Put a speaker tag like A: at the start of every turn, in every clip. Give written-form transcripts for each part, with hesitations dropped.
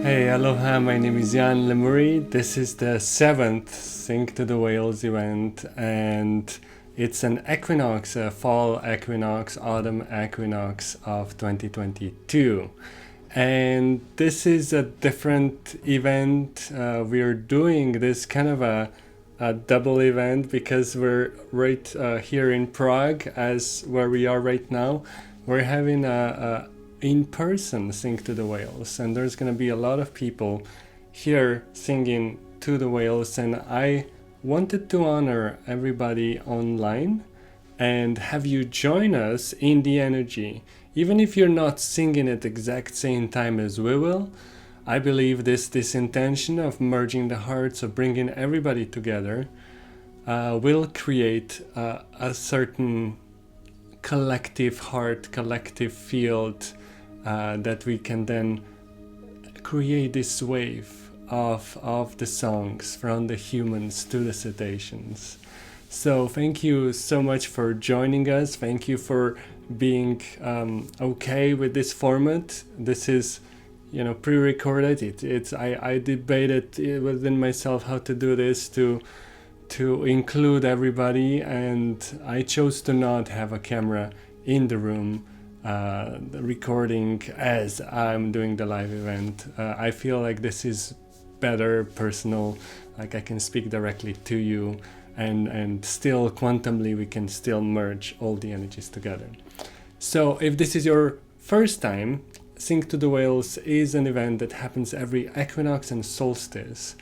A: Hey, aloha, my name is Jan Lemuri. This is the 7th Sing to the Whales event, and it's an equinox, a fall equinox, autumn equinox of 2022. And this is a different event. We're doing this kind of a double event because we're right here in Prague, as where we are right now. We're having a in-person Sing to the Whales, and there's going to be a lot of people here singing to the whales, and I wanted to honor everybody online and have you join us in the energy. Even if you're not singing at the exact same time as we will, I believe this intention of merging the hearts, of bringing everybody together, will create a certain collective heart, collective field, that we can then create this wave of the songs from the humans to the cetaceans. So thank you so much for joining us. Thank you for being okay with this format. This is, pre-recorded. I debated within myself how to do this to include everybody, and I chose to not have a camera in the room recording as I'm doing the live event. I feel like this is better, personal, like I can speak directly to you, and still quantumly we can still merge all the energies together. So if this is your first time, Sing to the Whales is an event that happens every equinox and solstice.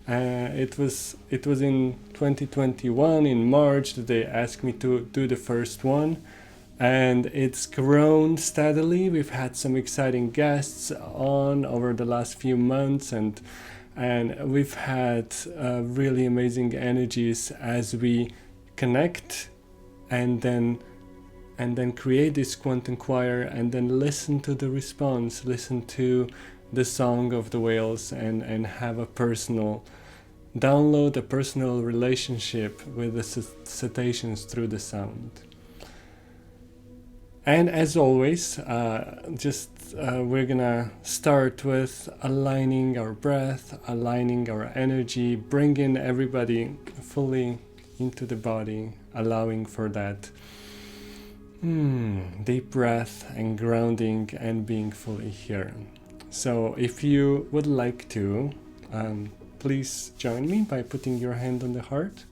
A: It was in 2021 in March that they asked me to do the first one, and it's grown steadily. We've had some exciting guests on over the last few months, and we've had really amazing energies as we connect and then create this quantum choir, and then listen to the response, listen to the song of the whales, and have a personal download, a personal relationship with the cetaceans through the sound. And as always, we're gonna start with aligning our breath, aligning our energy, bringing everybody fully into the body, allowing for that deep breath and grounding and being fully here. So if you would like to, please join me by putting your hand on the heart,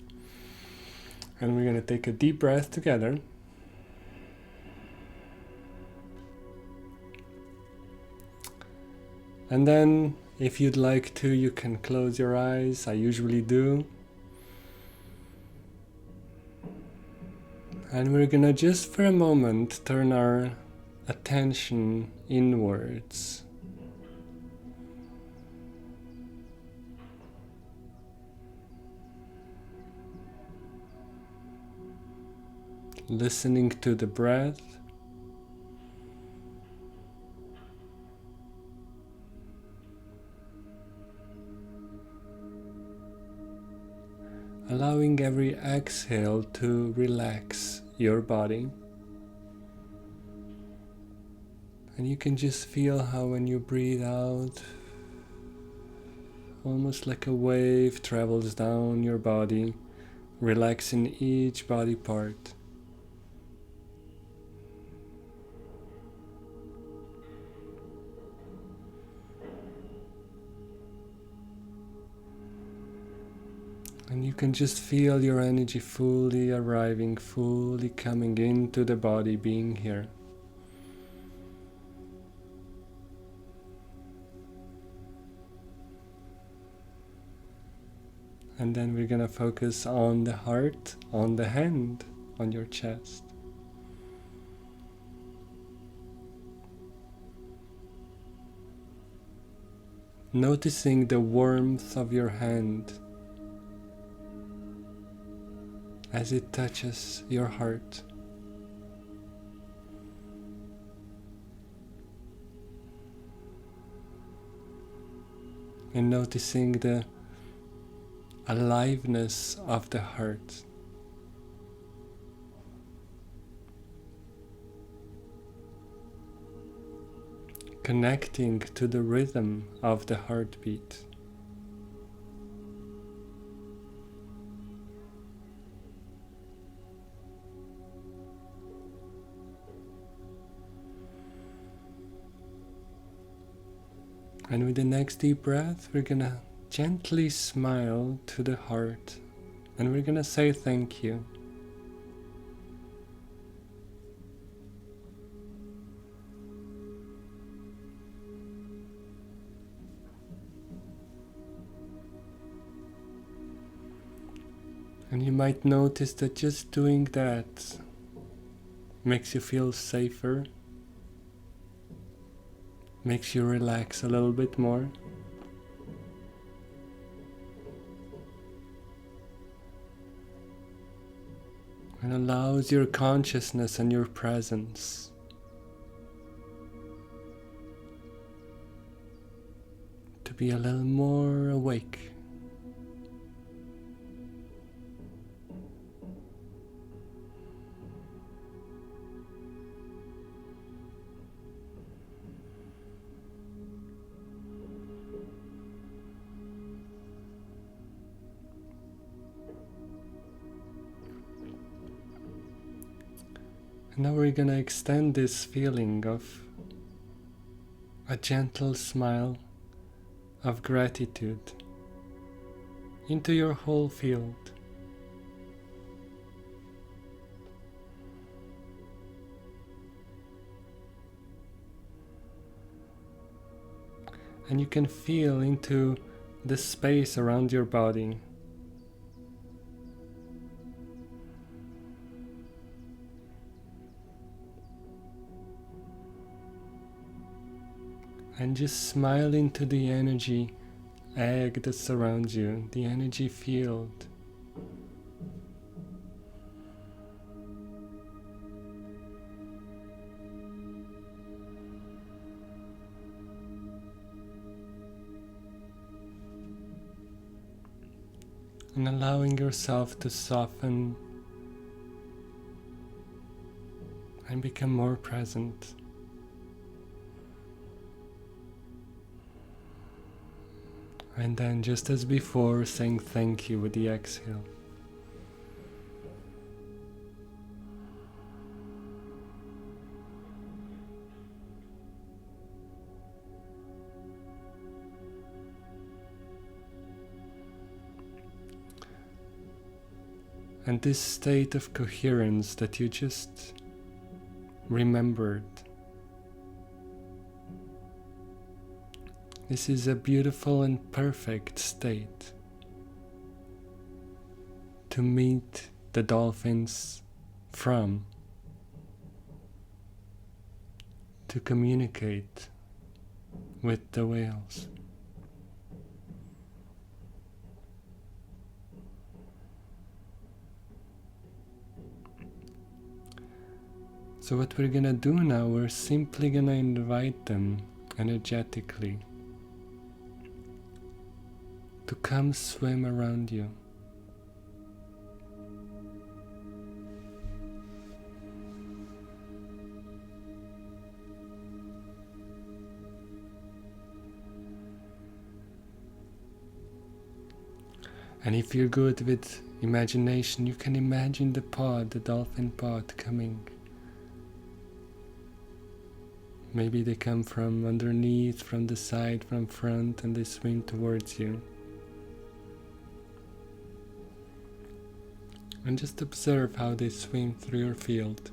A: and we're gonna take a deep breath together. And then, if you'd like to, you can close your eyes. I usually do. And we're gonna just for a moment turn our attention inwards. Listening to the breath. Allowing every exhale to relax your body. And you can just feel how when you breathe out, almost like a wave travels down your body, relaxing each body part. And you can just feel your energy fully arriving, fully coming into the body, being here. And then we're gonna focus on the heart, on the hand, on your chest. Noticing the warmth of your hand as it touches your heart. And noticing the aliveness of the heart. connecting to the rhythm of the heartbeat. And with the next deep breath, we're gonna gently smile to the heart and we're gonna say thank you. And you might notice that just doing that makes you feel safer, makes you relax a little bit more. And allows your consciousness and your presence to be a little more awake. And now we're gonna extend this feeling of a gentle smile of gratitude into your whole field. And you can feel into the space around your body. And just smile into the energy egg that surrounds you, the energy field. And allowing yourself to soften and become more present. And then, just as before, saying thank you with the exhale. And this state of coherence that you just remembered, this is a beautiful and perfect state to meet the dolphins from, to communicate with the whales. So what we're gonna do now, we're simply gonna invite them energetically to come swim around you. And if you're good with imagination, you can imagine the pod, the dolphin pod, coming. Maybe they come from underneath, from the side, from front, and they swim towards you. And just observe how they swim through your field.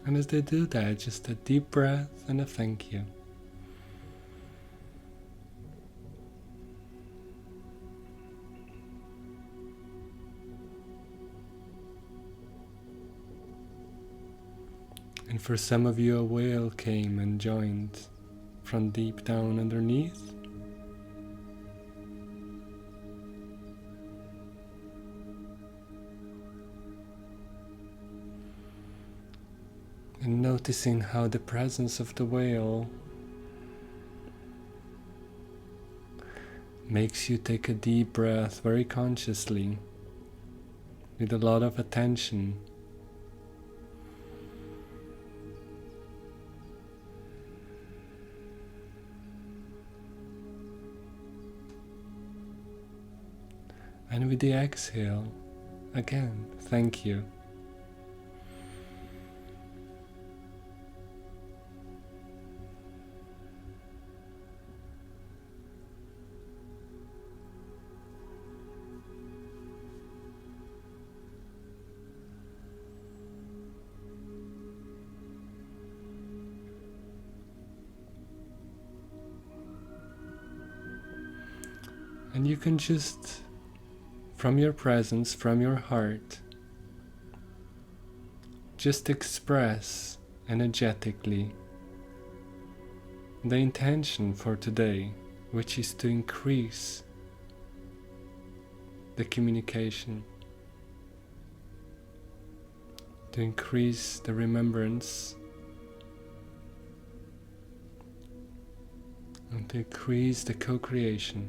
A: And as they do that, just a deep breath and a thank you. And for some of you, a whale came and joined from deep down underneath. And noticing how the presence of the whale makes you take a deep breath very consciously with a lot of attention. And with the exhale, again, thank you. And you can just, from your presence, from your heart, just express energetically the intention for today, which is to increase the communication, to increase the remembrance, and to increase the co-creation.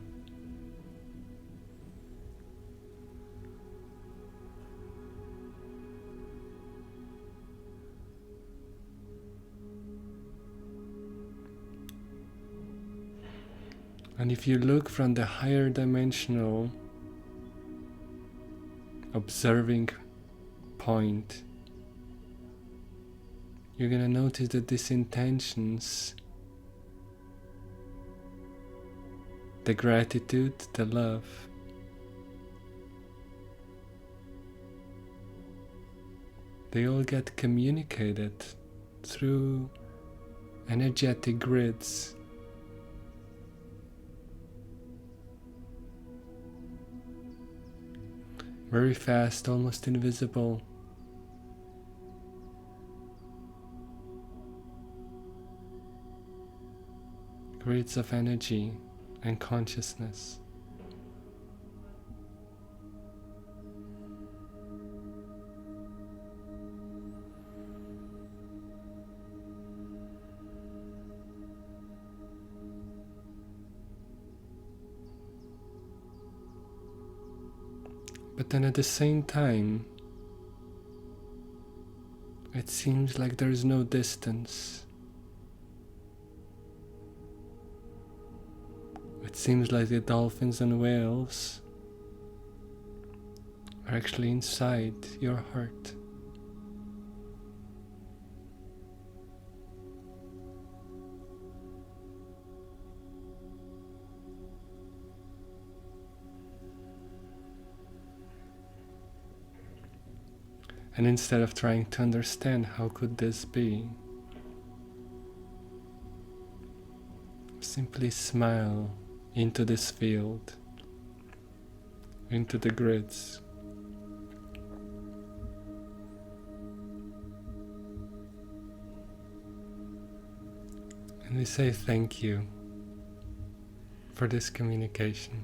A: And if you look from the higher dimensional observing point, you're gonna notice that these intentions, the gratitude, the love, they all get communicated through energetic grids. Very fast, almost invisible. Grids of energy and consciousness. But then at the same time, it seems like there is no distance. It seems like the dolphins and whales are actually inside your heart. And instead of trying to understand how could this be, simply smile into this field, into the grids. And we say thank you for this communication.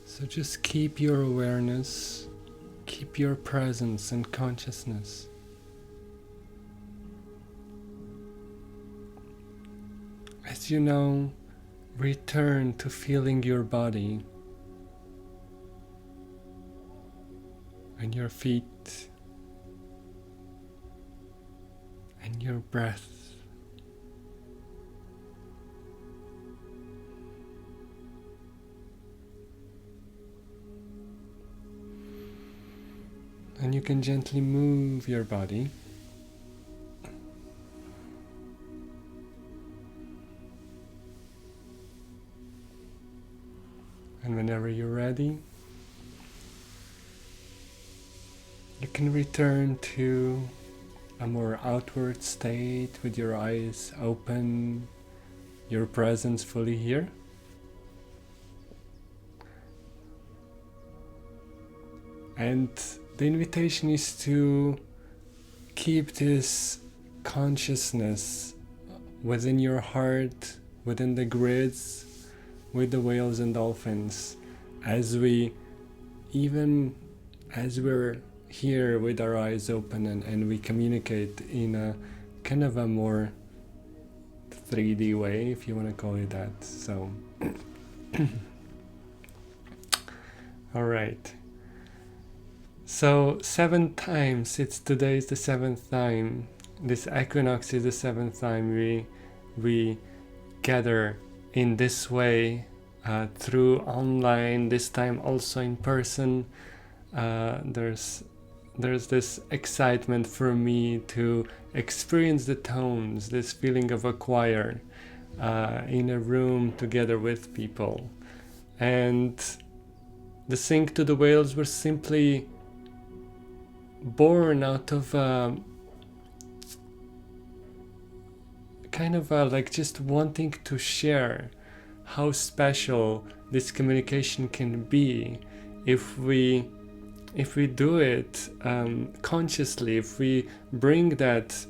A: So just keep your awareness, keep your presence and consciousness. As you know, return to feeling your body and your feet and your breath. And you can gently move your body. And whenever you're ready, you can return to a more outward state with your eyes open, your presence fully here. And the invitation is to keep this consciousness within your heart, within the grids, with the whales and dolphins, as we're here with our eyes open and we communicate in a kind of a more 3D way, if you want to call it that. So all right, so 7 times, today is the 7th time, this equinox is the 7th time we gather in this way, through online, this time also in person. There's this excitement for me to experience the tones, this feeling of a choir in a room together with people. And the Sing to the Whales was simply born out of kind of like just wanting to share how special this communication can be if we do it consciously, if we bring that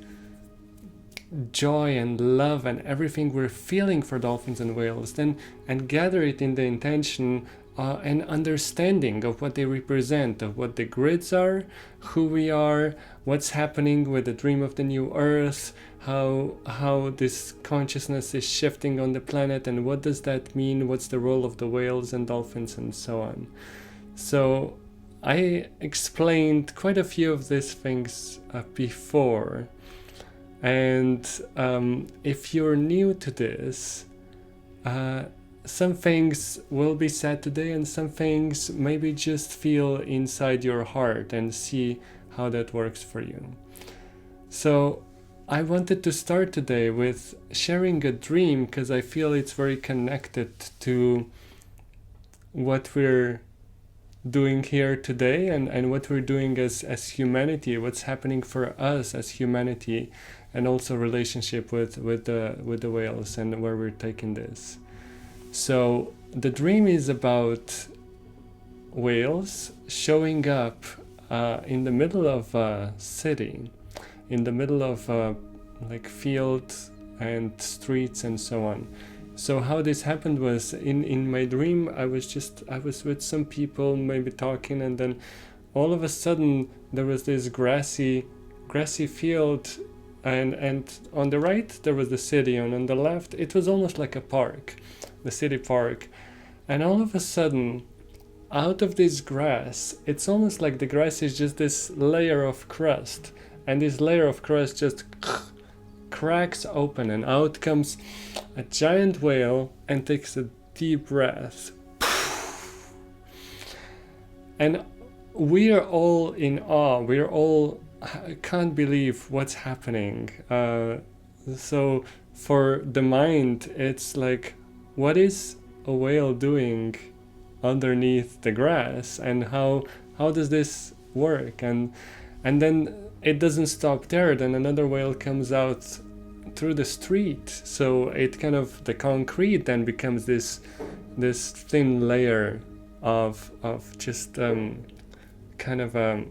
A: joy and love and everything we're feeling for dolphins and whales, then and gather it in the intention and understanding of what they represent, of what the grids are, who we are, what's happening with the dream of the new earth, how this consciousness is shifting on the planet, and what does that mean, what's the role of the whales and dolphins, and so on. So I explained quite a few of these things before, and if you're new to this, some things will be said today, and some things maybe just feel inside your heart and see how that works for you. So I wanted to start today with sharing a dream, because I feel it's very connected to what we're doing here today, and what we're doing as humanity, what's happening for us as humanity, and also relationship with the whales and where we're taking this. So the dream is about whales showing up in the middle of a city, in the middle of like fields and streets and so on. So how this happened was in my dream, I was with some people maybe talking, and then all of a sudden there was this grassy field, and on the right there was the city, and on the left it was almost like a park, the city park. And all of a sudden, out of this grass, it's almost like the grass is just this layer of crust, and this layer of crust just cracks open, and out comes a giant whale and takes a deep breath. And we are all in awe. We are all can't believe what's happening. So for the mind, it's like, what is a whale doing underneath the grass, and how does this work? And then it doesn't stop there. Then another whale comes out through the street, so it kind of, the concrete then becomes this thin layer of just kind of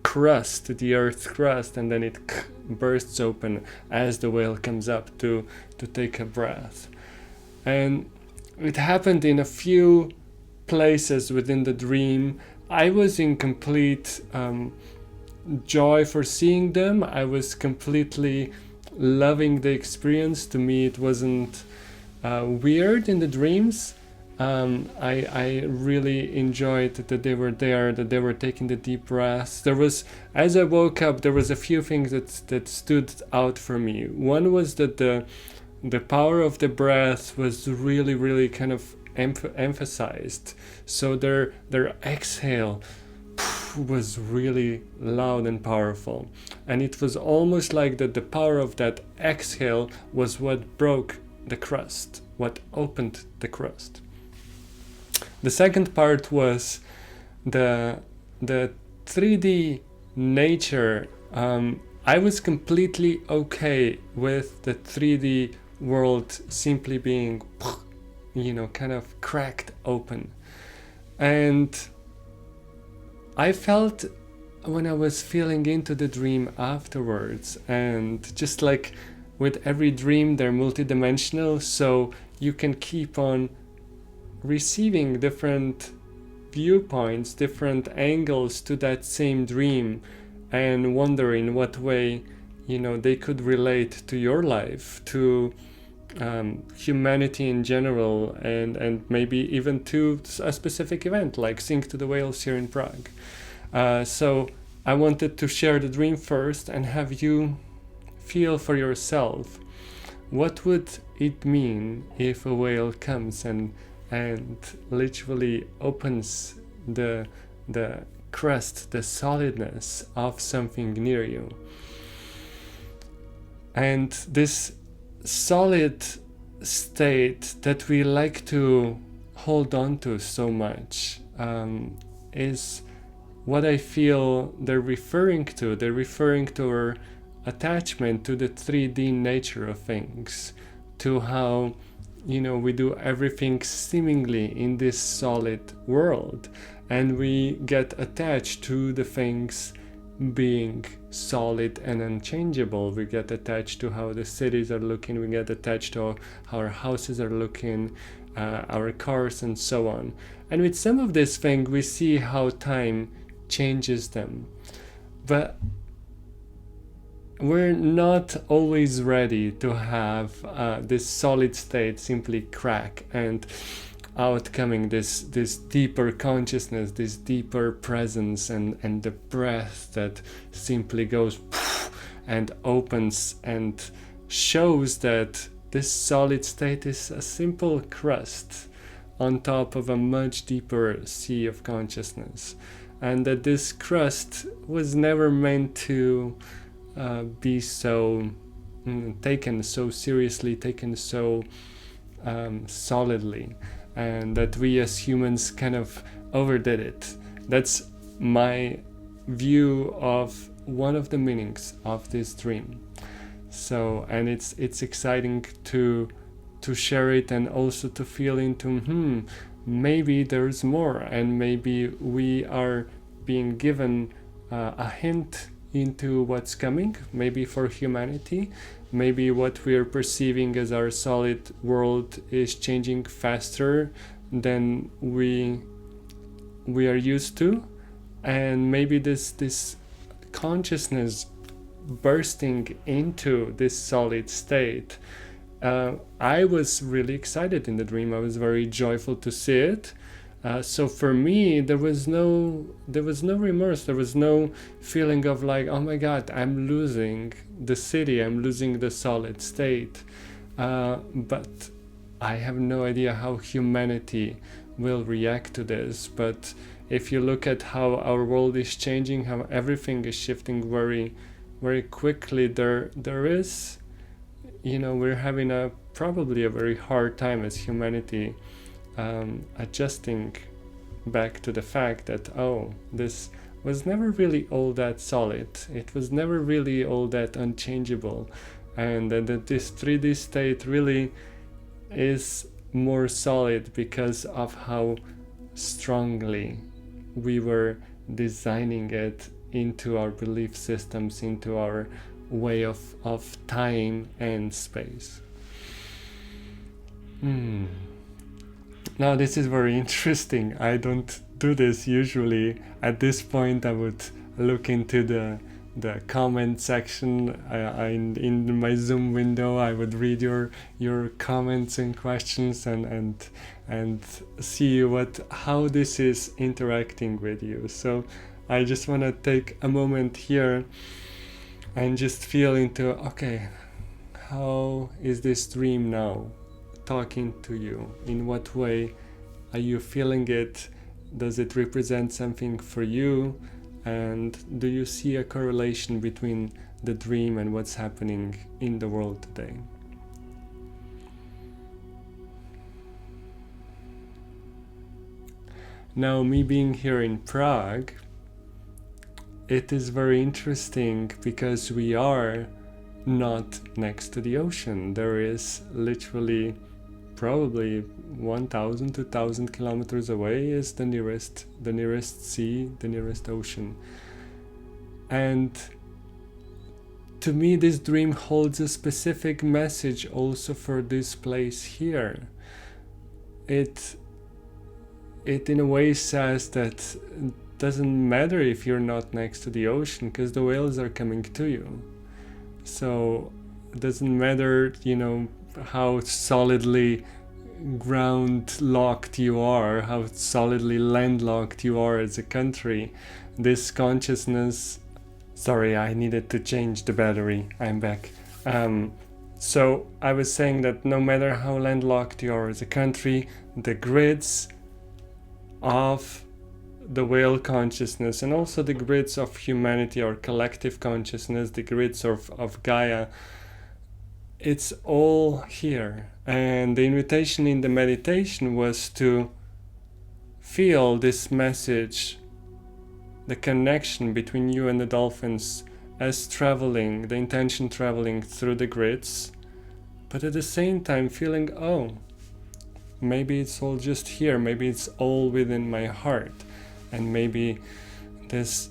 A: crust, the earth's crust, and then it bursts open as the whale comes up to take a breath. And it happened in a few places within the dream. I was in complete joy for seeing them. I was completely loving the experience. To me, it wasn't weird in the dreams. I really enjoyed that they were there, that they were taking the deep breaths. There was, as I woke up, there was a few things that stood out for me. One was that the power of the breath was really, really kind of emphasized. So their exhale was really loud and powerful, and it was almost like that the power of that exhale was what broke the crust, what opened the crust. The second part was the 3D nature. I was completely okay with the 3D world simply being, kind of cracked open. And I felt, when I was feeling into the dream afterwards, and just like with every dream, they're multidimensional, so you can keep on receiving different viewpoints, different angles to that same dream, and wonder in what way they could relate to your life, to humanity in general, and maybe even to a specific event like Sing to the Whales here in Prague. So I wanted to share the dream first and have you feel for yourself what would it mean if a whale comes and literally opens the crust, the solidness of something near you. And this solid state that we like to hold on to so much is what I feel they're referring to. They're referring to our attachment to the 3D nature of things, to how we do everything seemingly in this solid world, and we get attached to the things being solid and unchangeable. We get attached to how the cities are looking, we get attached to how our houses are looking, our cars and so on. And with some of these things we see how time changes them, but we're not always ready to have this solid state simply crack and outcoming this deeper consciousness, this deeper presence, and the breath that simply goes and opens and shows that this solid state is a simple crust on top of a much deeper sea of consciousness, and that this crust was never meant to be so taken so seriously, taken so solidly, and that we as humans kind of overdid it. That's my view of one of the meanings of this dream. So, and it's exciting to share it, and also to feel into maybe there's more, and maybe we are being given a hint into what's coming, maybe for humanity. Maybe what we are perceiving as our solid world is changing faster than we are used to, and maybe this consciousness bursting into this solid state. I was really excited in the dream. I was very joyful to see it. So for me, there was no remorse. There was no feeling of like, oh my God, I'm losing the city. I'm losing the solid state. But I have no idea how humanity will react to this. But if you look at how our world is changing, how everything is shifting very, very quickly, there is, we're having probably a very hard time as humanity adjusting back to the fact that, this was never really all that solid. It was never really all that unchangeable, and that this 3D state really is more solid because of how strongly we were designing it into our belief systems, into our way of time and space. Now this is very interesting. I don't do this usually. At this point I would look into the comment section in my Zoom window. I would read your comments and questions and see how this is interacting with you. So I just want to take a moment here and just feel into, okay, how is this dream now talking to you? In what way are you feeling it? Does it represent something for you? And do you see a correlation between the dream and what's happening in the world today? Now, me being here in Prague, it is very interesting because we are not next to the ocean. There is literally probably 1,000, 2,000 kilometers away is the nearest sea, the nearest ocean. And to me, this dream holds a specific message also for this place here. It in a way says that it doesn't matter if you're not next to the ocean, because the whales are coming to you. So it doesn't matter, how solidly ground locked you are, how solidly landlocked you are as a country. This consciousness, sorry, I needed to change the battery. I'm back. So I was saying that no matter how landlocked you are as a country, the grids of the whale consciousness and also the grids of humanity or collective consciousness, the grids of Gaia, it's all here. And the invitation in the meditation was to feel this message, the connection between you and the dolphins as traveling, the intention traveling through the grids, but at the same time feeling, oh, maybe it's all just here, maybe it's all within my heart, and maybe this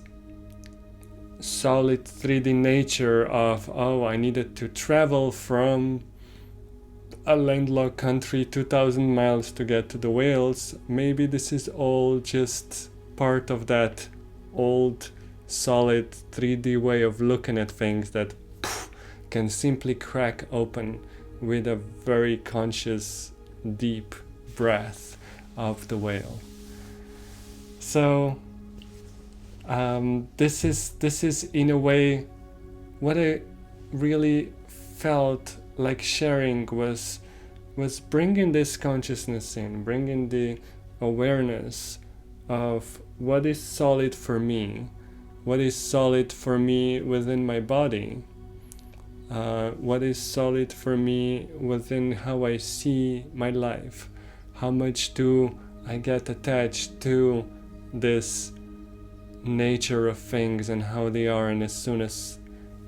A: solid 3D nature of, oh, I needed to travel from a landlocked country 2,000 miles to get to the whales, maybe this is all just part of that old solid 3D way of looking at things that can simply crack open with a very conscious deep breath of the whale. So this is in a way what I really felt like sharing was bringing this consciousness in, bringing the awareness of what is solid for me, what is solid for me within my body, what is solid for me within how I see my life, how much do I get attached to this nature of things and how they are, and as soon as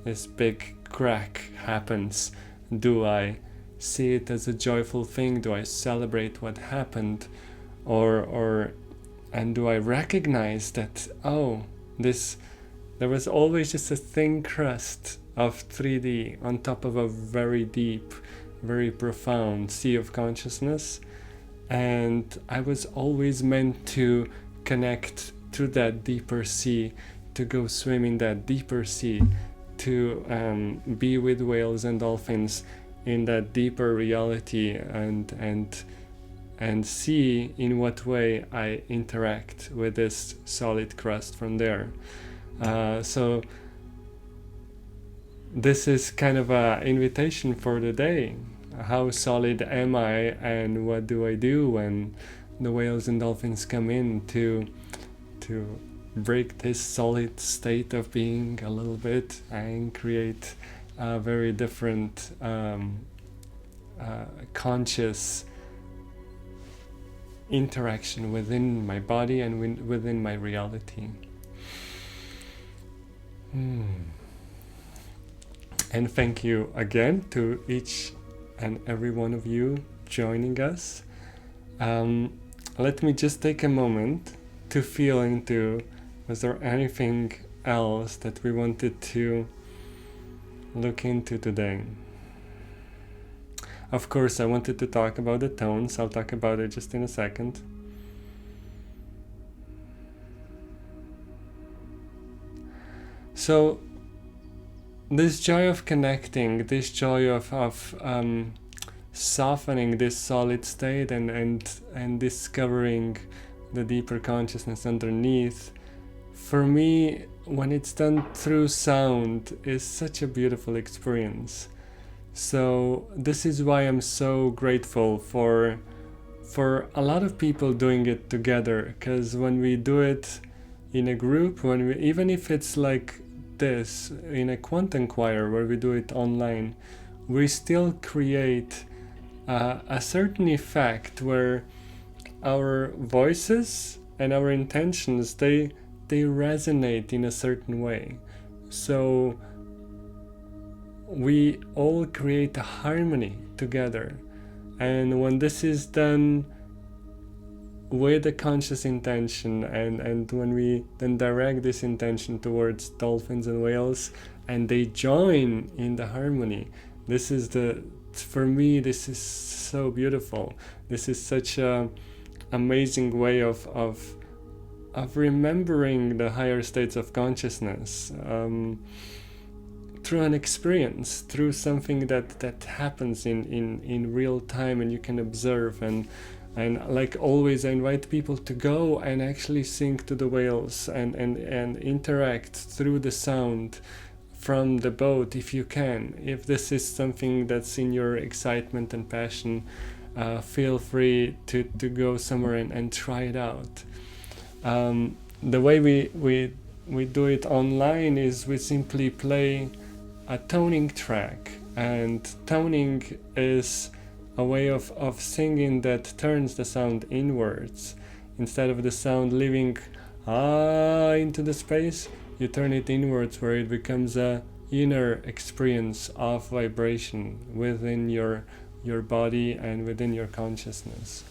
A: this big crack happens, do I see it as a joyful thing? Do I celebrate what happened? And do I recognize that, oh, there was always just a thin crust of 3D on top of a very deep, very profound sea of consciousness, and I was always meant to connect to that deeper sea, to go swim in that deeper sea, to be with whales and dolphins in that deeper reality, and see in what way I interact with this solid crust from there. So this is kind of an invitation for the day. How solid am I, and what do I do when the whales and dolphins come in to break this solid state of being a little bit and create a very different conscious interaction within my body and within my reality. And thank you again to each and every one of you joining us. Let me just take a moment to feel into, was there anything else that we wanted to look into today? Of course, I wanted to talk about the tones. I'll talk about it just in a second. So this joy of connecting, this joy of softening this solid state and discovering the deeper consciousness underneath, for me, when it's done through sound, is such a beautiful experience. So this is why I'm so grateful for a lot of people doing it together, because when we do it in a group, even if it's like this in a quantum choir where we do it online, we still create a certain effect where our voices and our intentions they resonate in a certain way. So we all create a harmony together, and when this is done with a conscious intention, and when we then direct this intention towards dolphins and whales and they join in the harmony, for me this is so beautiful. This is such a amazing way of remembering the higher states of consciousness, through an experience, through something that happens in real time and you can observe. And like always, I invite people to go and actually sing to the whales and interact through the sound from the boat if you can. If this is something that's in your excitement and passion, feel free to go somewhere and try it out. The way we do it online is we simply play a toning track, and toning is a way of singing that turns the sound inwards. Instead of the sound leaving into the space, you turn it inwards, where it becomes a inner experience of vibration within your body and within your consciousness.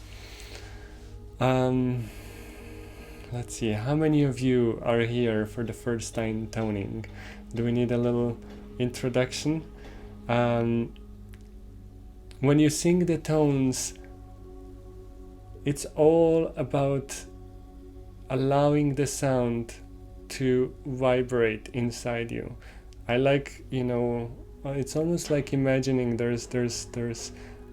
A: Let's see, how many of you are here for the first time toning? Do we need a little introduction? When you sing the tones, it's all about allowing the sound to vibrate inside you. I like, it's almost like imagining there's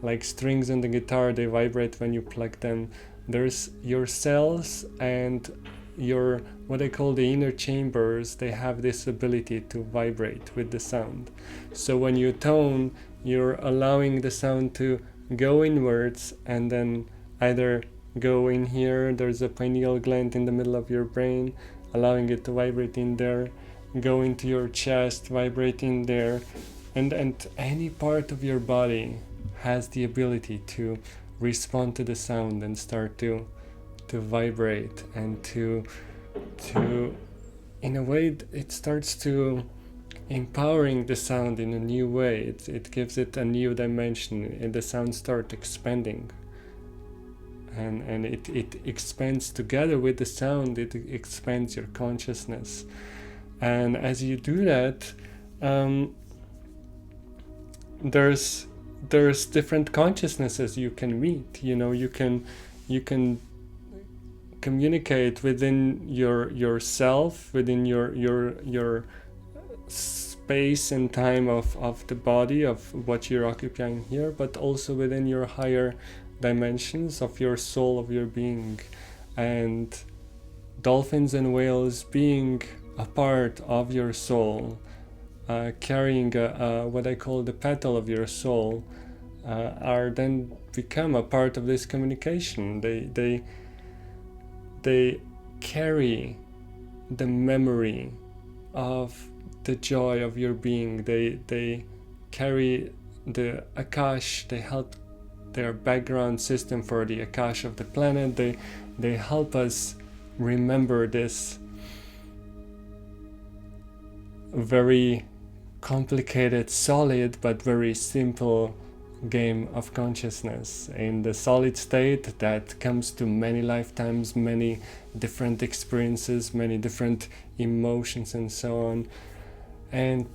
A: like strings on the guitar, they vibrate when you pluck them. There's your cells and your, what I call the inner chambers, they have this ability to vibrate with the sound. So when you tone, you're allowing the sound to go inwards and then either go in here, there's a pineal gland in the middle of your brain, allowing it to vibrate in there, go into your chest, vibrate in there, and any part of your body has the ability to respond to the sound and start to vibrate and to in a way it starts to empowering the sound in a new way. It gives it a new dimension, and the sound starts expanding, and it expands together with the sound. It expands your consciousness, and as you do that, there's different consciousnesses you can meet. You can communicate within yourself, within your space and time of the body, of what you're occupying here, but also within your higher dimensions of your soul, of your being. And dolphins and whales being a part of your soul, carrying what I call the petal of your soul, are then become a part of this communication. They carry the memory of the joy of your being. They carry the Akash. They help their background system for the Akash of the planet. They help us remember this very complicated, solid, but very simple game of consciousness. In the solid state that comes to many lifetimes, many different experiences, many different emotions and so on, and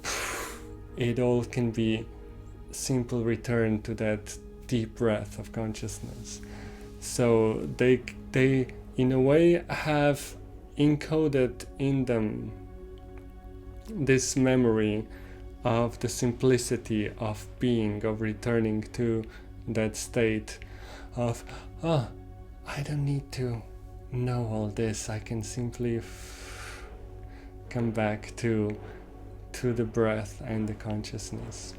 A: it all can be simple return to that deep breath of consciousness. So they in a way have encoded in them this memory of the simplicity of being, of returning to that state of, I don't need to know all this. I can simply come back to the breath and the consciousness.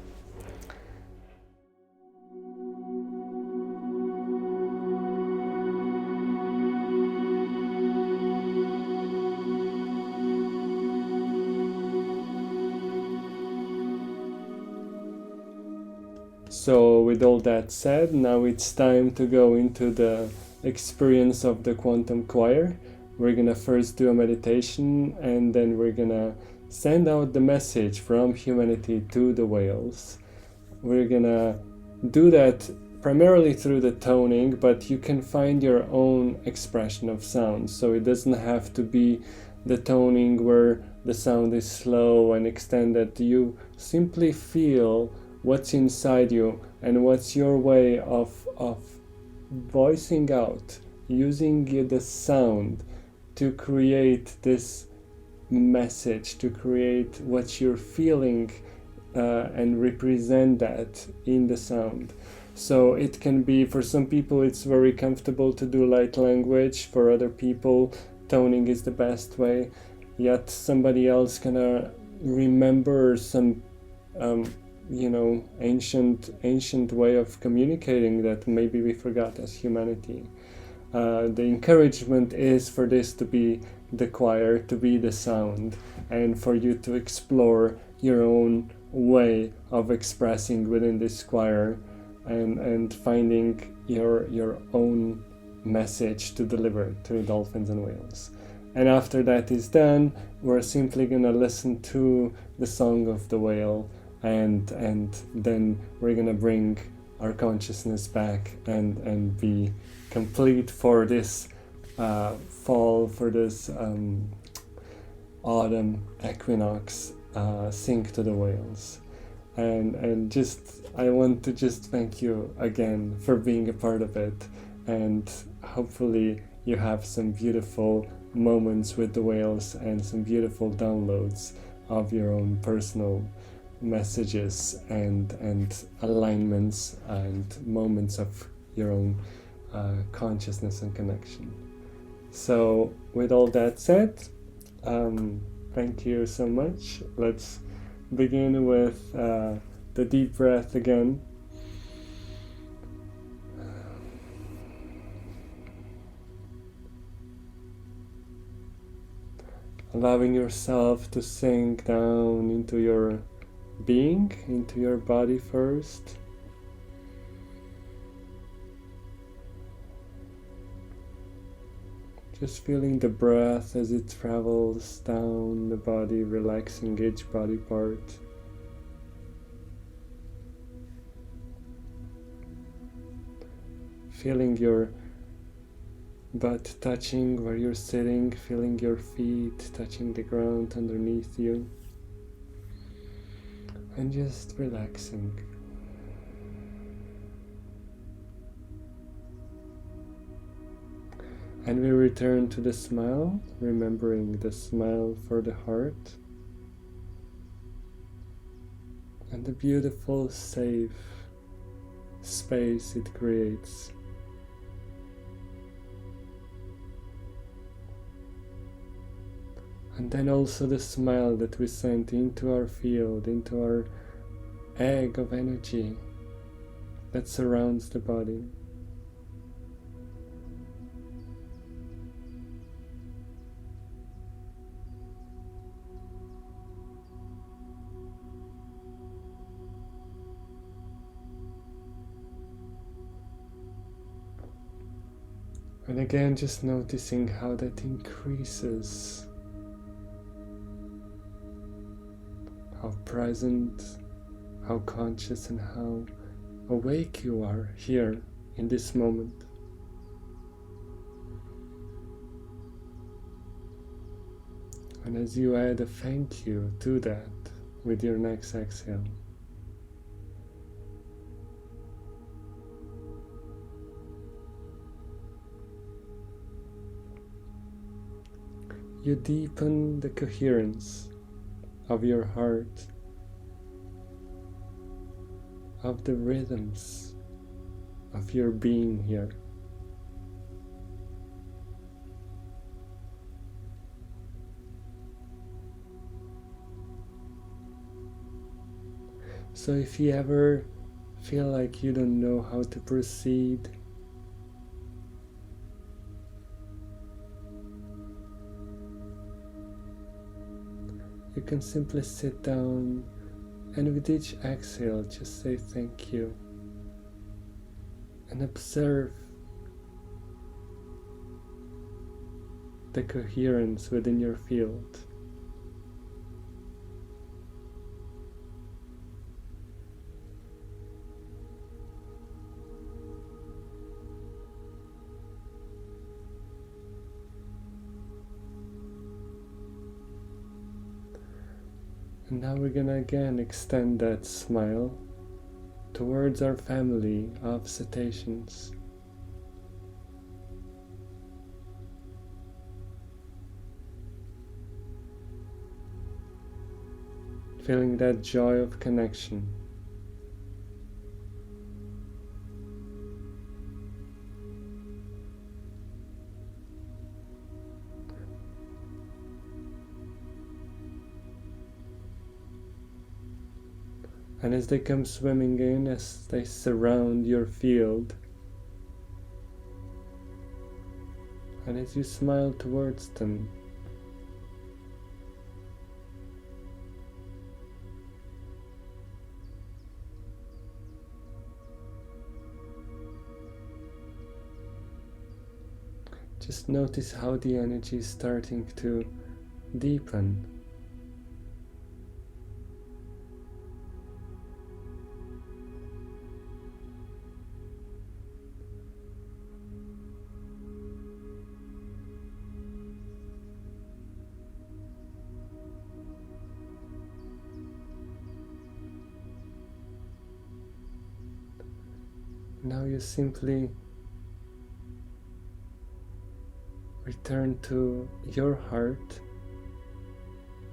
A: So with all that said, now it's time to go into the experience of the quantum choir. We're gonna first do a meditation, and then we're gonna send out the message from humanity to the whales. We're gonna do that primarily through the toning, but you can find your own expression of sound. So it doesn't have to be the toning where the sound is slow and extended. You simply feel what's inside you and what's your way of voicing out, using the sound to create this message, to create what you're feeling and represent that in the sound. So it can be, for some people it's very comfortable to do light language, for other people toning is the best way, yet somebody else gonna remember some ancient way of communicating that maybe we forgot as humanity. The encouragement is for this to be the choir, to be the sound, and for you to explore your own way of expressing within this choir, and finding your own message to deliver to dolphins and whales. And after that is done, we're simply gonna listen to the song of the whale, and then we're gonna bring our consciousness back and be complete for this fall, for this autumn equinox. Sing to the whales. And just I want to just thank you again for being a part of it, and hopefully you have some beautiful moments with the whales and some beautiful downloads of your own personal messages and alignments and moments of your own consciousness and connection. So with all that said, thank you so much. Let's begin with the deep breath again. Allowing yourself to sink down into your being, into your body first. Just feeling the breath as it travels down the body, relaxing each body part. Feeling your butt touching where you're sitting, feeling your feet touching the ground underneath you, and just relaxing. And we return to the smile, remembering the smile for the heart and the beautiful, safe space it creates. And then also the smile that we sent into our field, into our egg of energy that surrounds the body. And again, just noticing how that increases, how present, how conscious, and how awake you are here in this moment. And as you add a thank you to that with your next exhale, you deepen the coherence of your heart, of the rhythms of your being here. So if you ever feel like you don't know how to proceed, you can simply sit down and with each exhale just say thank you and observe the coherence within your field. And now we're gonna again extend that smile towards our family of cetaceans. feeling that joy of connection. And as they come swimming in, as they surround your field, and as you smile towards them, just notice how the energy is starting to deepen. Now you simply return to your heart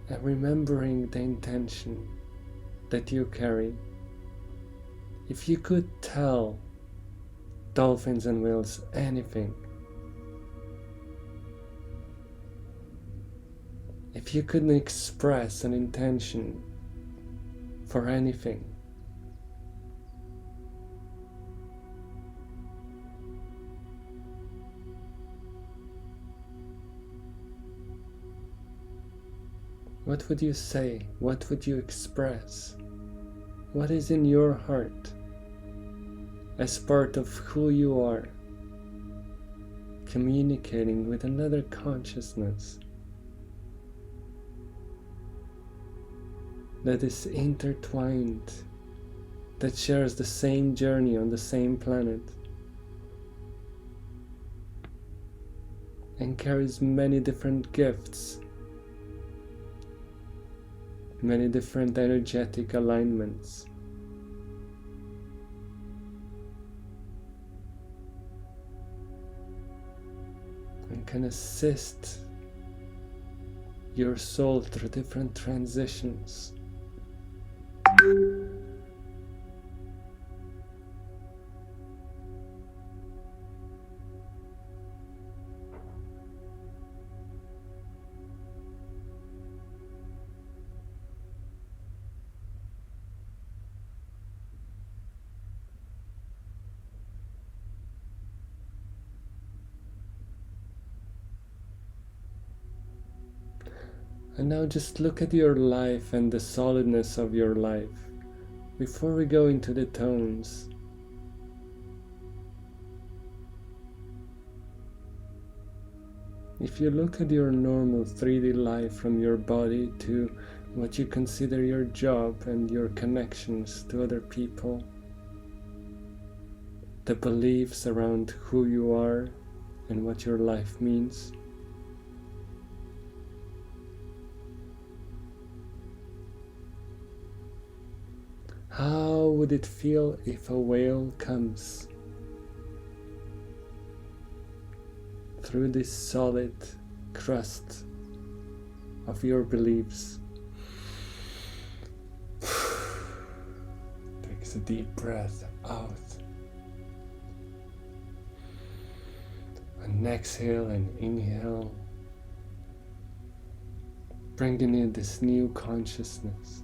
A: and remembering the intention that you carry. If you could tell dolphins and whales anything, if you could express an intention for anything, what would you say? What would you express? What is in your heart as part of who you are, communicating with another consciousness that is intertwined, that shares the same journey on the same planet, and carries many different gifts, many different energetic alignments. And can assist your soul through different transitions. And now just look at your life and the solidness of your life. Before we go into the tones, if you look at your normal 3D life from your body to what you consider your job and your connections to other people, the beliefs around who you are and what your life means, how would it feel if a whale comes through this solid crust of your beliefs? Takes a deep breath out and exhale and inhale, bringing in this new consciousness.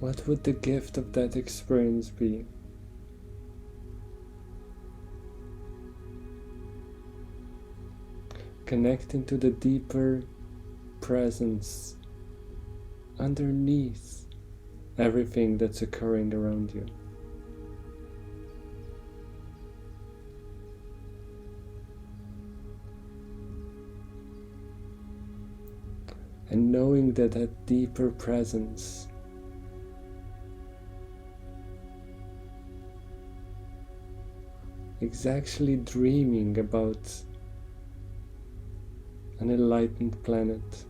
A: What would the gift of that experience be? Connecting to the deeper presence underneath everything that's occurring around you. And knowing that that deeper presence is actually dreaming about an enlightened planet,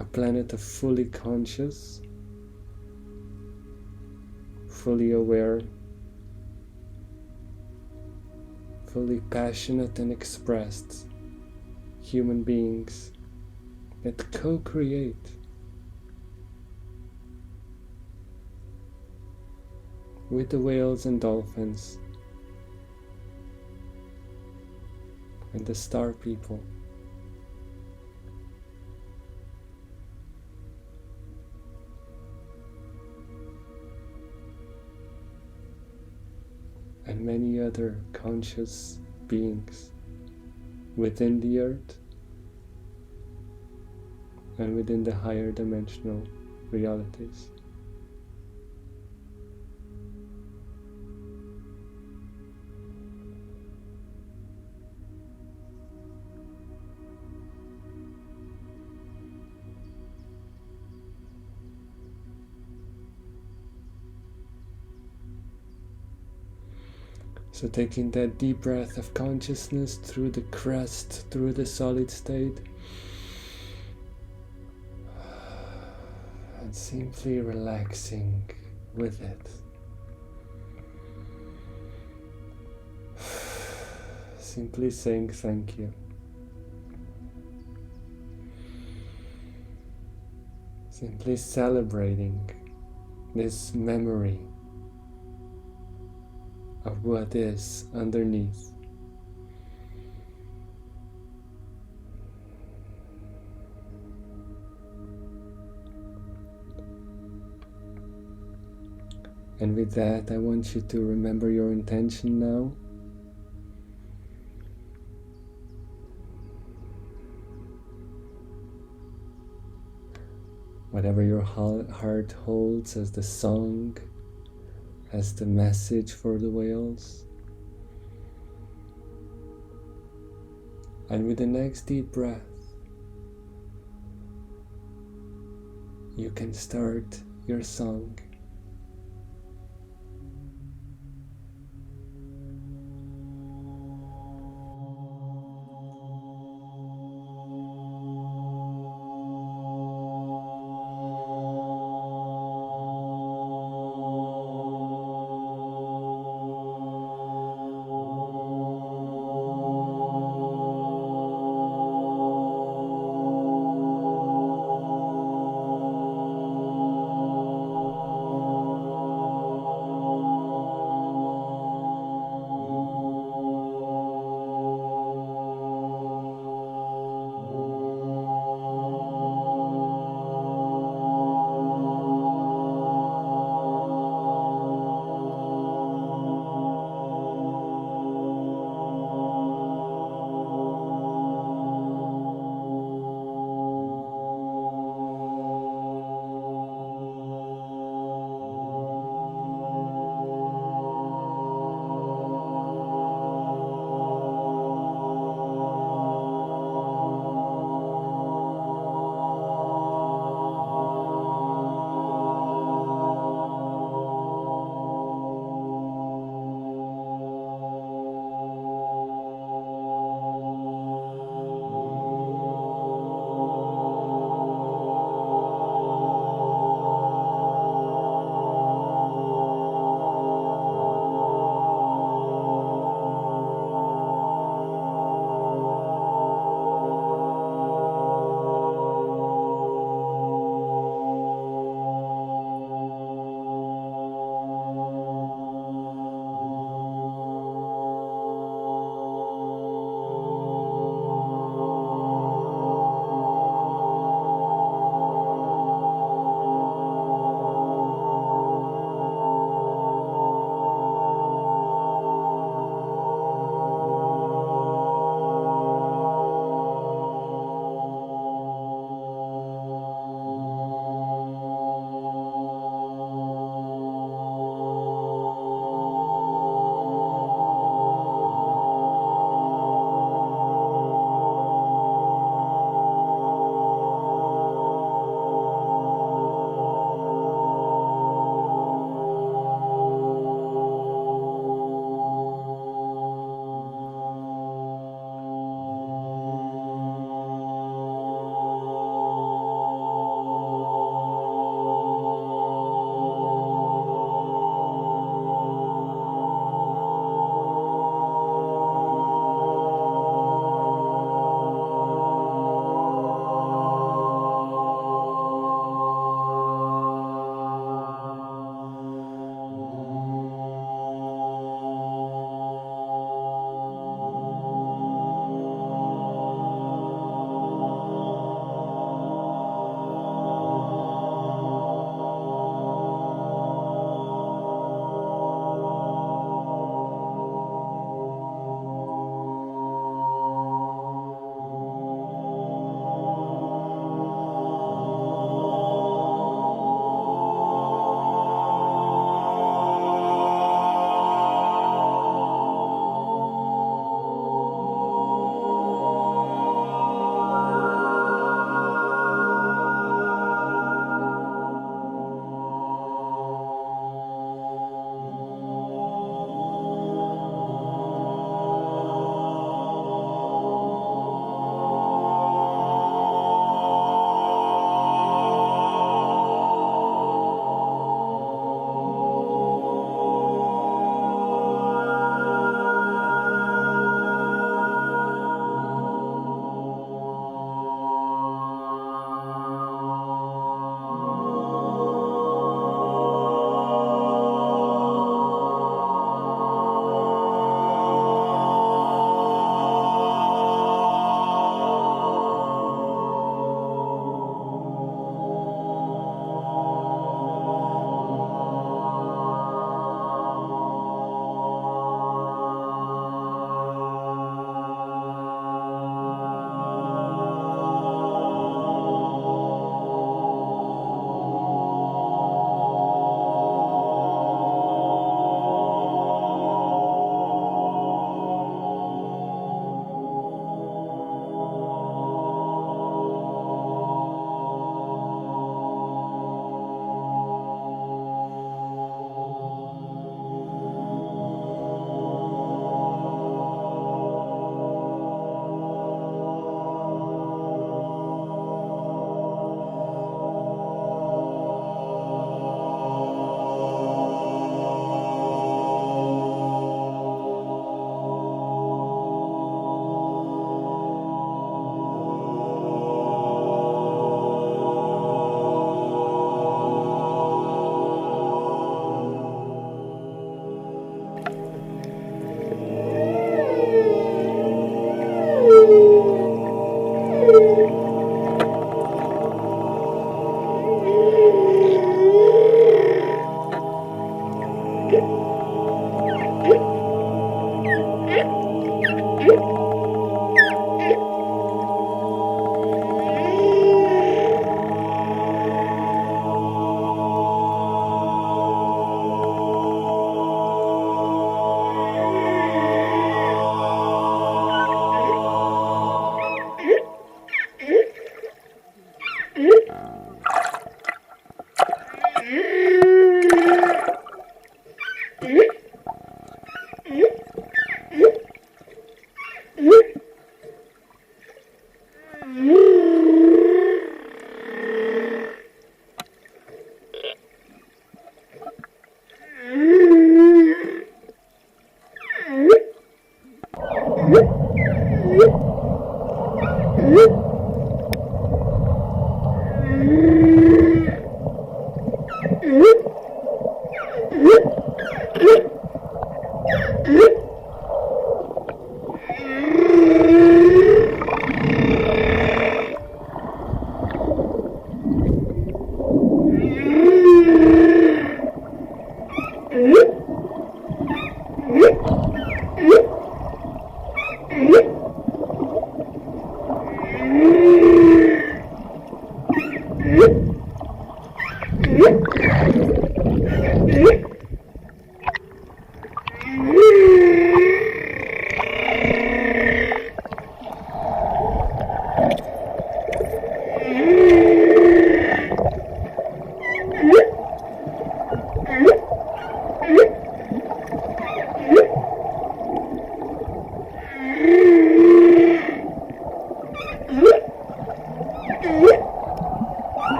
A: a planet of fully conscious, fully aware, fully passionate and expressed human beings that co-create with the whales and dolphins and the star people. And many other conscious beings within the earth and within the higher dimensional realities. So taking that deep breath of consciousness through the crust, through the solid state, and simply relaxing with it. Simply saying thank you. Simply celebrating this memory of what is underneath. And with that, I want you to remember your intention now. Whatever your heart holds as the song, as the message for the whales. And with the next deep breath, you can start your song.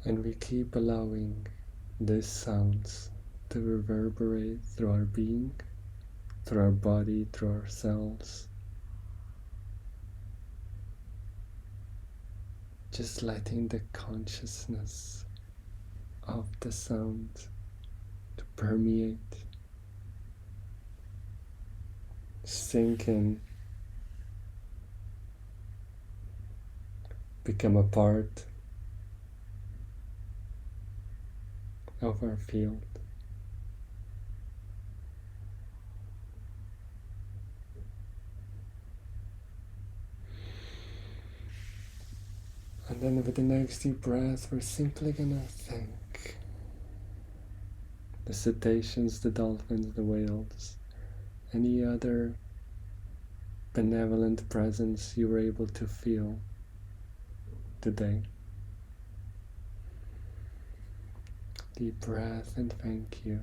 A: And we keep allowing these sounds to reverberate through our being, through our body, through our cells. Just letting the consciousness of the sound to permeate, sink in, become a part of our field. And then with the next deep breath, we're simply gonna thank the cetaceans, the dolphins, the whales, any other benevolent presence you were able to feel today. Deep breath and thank you.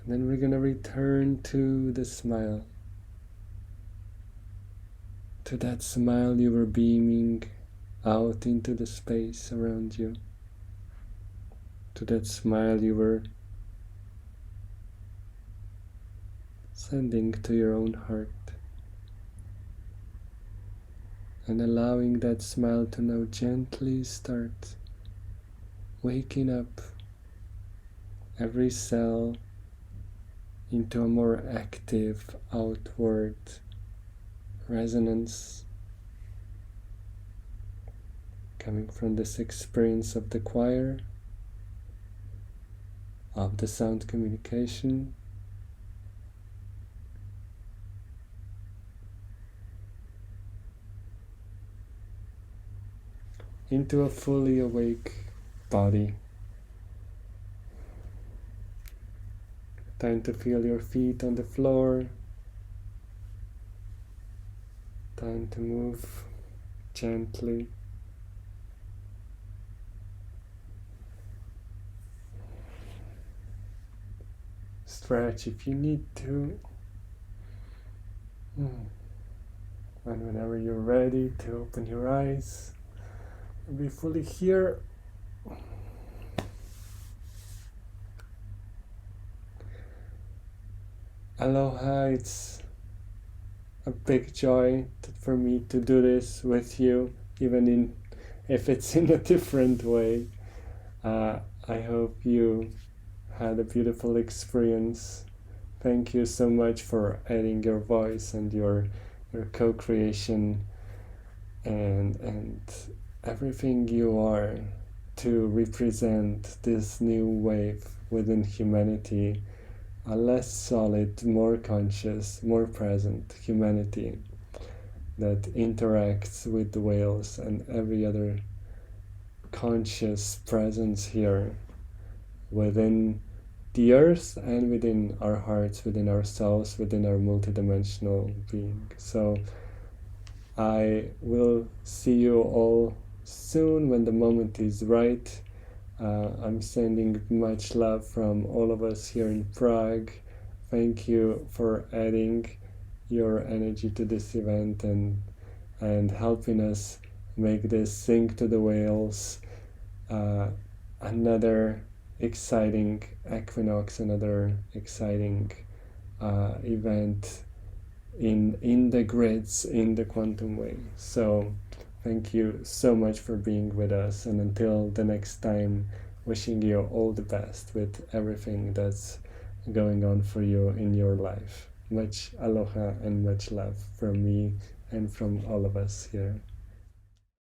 A: And then we're gonna return to the smile. To that smile you were beaming out into the space around you. To that smile you were sending to your own heart. And allowing that smile to now gently start waking up every cell into a more active outward resonance, coming from this experience of the choir, of the sound communication, into a fully awake body. Time to feel your feet on the floor. Time to move gently. Stretch if you need to. And whenever you're ready to open your eyes, be fully here. Aloha, it's a big joy for me to do this with you, even if it's in a different way. I hope you had a beautiful experience. Thank you so much for adding your voice and your co-creation and everything you are to represent this new wave within humanity, a less solid, more conscious, more present humanity that interacts with the whales and every other conscious presence here within the earth and within our hearts, within ourselves, within our multidimensional being. So I will see you all soon when the moment is right. I'm sending much love from all of us here in Prague. Thank you for adding your energy to this event and helping us make this Sing to the Whales another exciting equinox, another exciting event in the grids, in the quantum way. So thank you so much for being with us, and until the next time, wishing you all the best with everything that's going on for you in your life. Much aloha and much love from me and from all of us here.